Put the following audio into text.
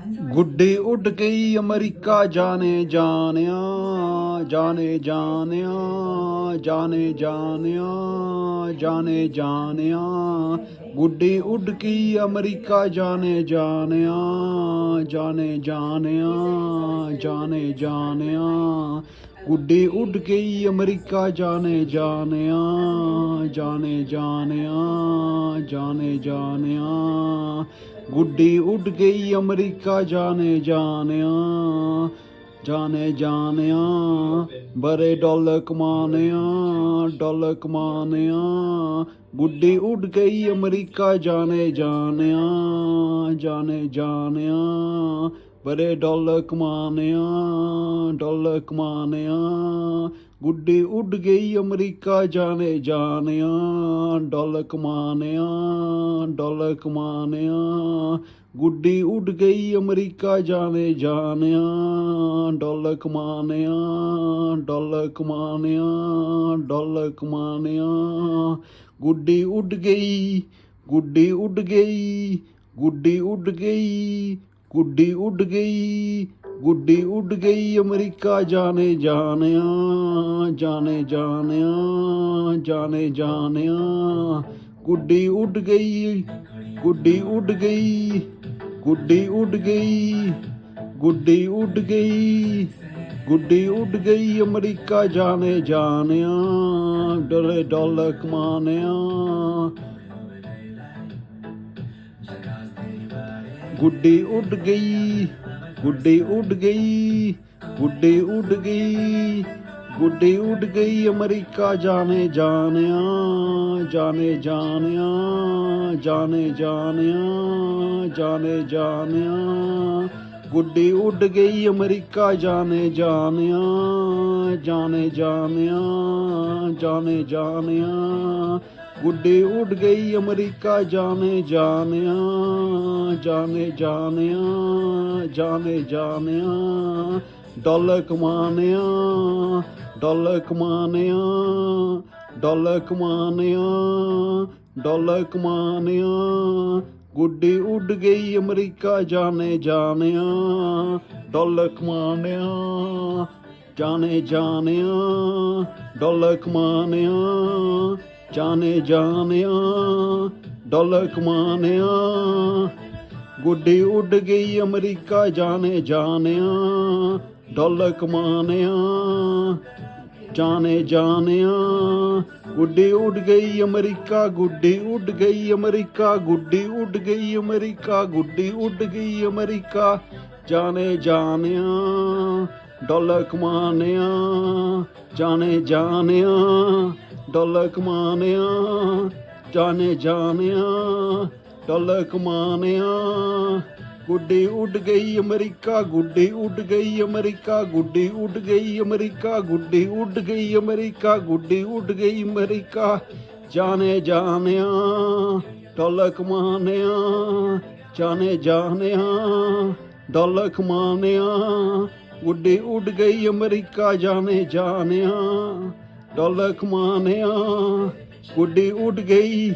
गुड्डी उड़ गई अमेरिका जाने जानिया, जाने जानिया, जाने जानिया, जाने जानिया। गुड्डी उड़ गई अमेरिका जाने जानिया, जाने जानिया, जाने जानिया। गुड्डी उड़ गई अमेरिका जाने जानिया, जाने जानिया, जाने जानिया। गुड्डी उड़ गई अमेरिका जाने जानिया, जाने जानिया। बड़े डॉलर कमानिया, डॉलर कमानिया। गुड्डी उड़ गई अमेरिका जाने जानिया, जाने जानिया। बड़े डॉलर कमानिया, डॉलर कमानिया। गुड्डी उड़ गई अमेरिका जाने जानिया, डॉलर कमानिया, डॉलर कमानिया। गुड्डी उड़ गई अमेरिका जाने जानिया, डॉलर कमानिया, डॉलर कमानिया, डॉलर कमानिया। गुड्डी उड़ गई, गुड्डी उड़ गई, गुड्डी उड़ गई, गुड्डी उड़ गई। गुड्डी उड़ गई अमेरिका जाने जानिया, जाने जानिया, जाने जानिया। गुड्डी उड़ गई, गुड्डी उड़ गई, गुड्डी उड़ गई, गुड्डी उड़ गई। गुड्डी उड़ गई अमेरिका जाने जानिया, डॉलर डॉलर कमानिया। गुड्डी उड़ गई, गुड्डी उड़ गई, गुड्डी उड़ गई। गुड्डी उड़ गई अमेरिका जाने जानिया, जाने जानिया, जाने जानिया, जाने जानिया। गुड्डी उड़ गई अमेरिका जाने जानिया, जाने जानिया, जाने जानिया। गुड्डी उड़ गई अमेरिका जाने जानिया, जाने जानिया, जाने जानिया। डॉलर कमानिया, डॉलर कमानिया, डॉलर कमानिया, डॉलर कमानिया। गुड्डी उड़ गई अमेरिका जाने जानिया, डॉलर कमानिया, जाने जानिया, डॉलर कमानिया, जाने जानिया, डॉलर कमानिया। गुड्डी उड़ गई अमेरिका जाने जानिया, डॉलर कमानिया, जाने जानिया। गुड्डी उड़ गई अमेरिका, गुड्डी उड़ गई अमेरिका, गुड्डी उड़ गई अमेरिका, गुड्डी उड़ गई अमेरिका जाने जानिया, डॉलर कमानिया, जाने जानिया, डॉलर कमानिया, जाने जानिया, डॉलर कमानिया। गुड्डी उड़ गई अमेरिका, गुड्डी उड़ गई अमेरिका, गुड्डी उड़ गई अमेरिका, गुड्डी उड़ गई अमेरिका, गुड्डी उड़ गई अमेरिका जाने जानिया, डॉलर कमानिया, जाने जानिया, डॉलर कमानिया। गुड्डी उड़ गई अमेरिका जाने जानिया, डॉलर कमानिया। गुड्डी उड़ गई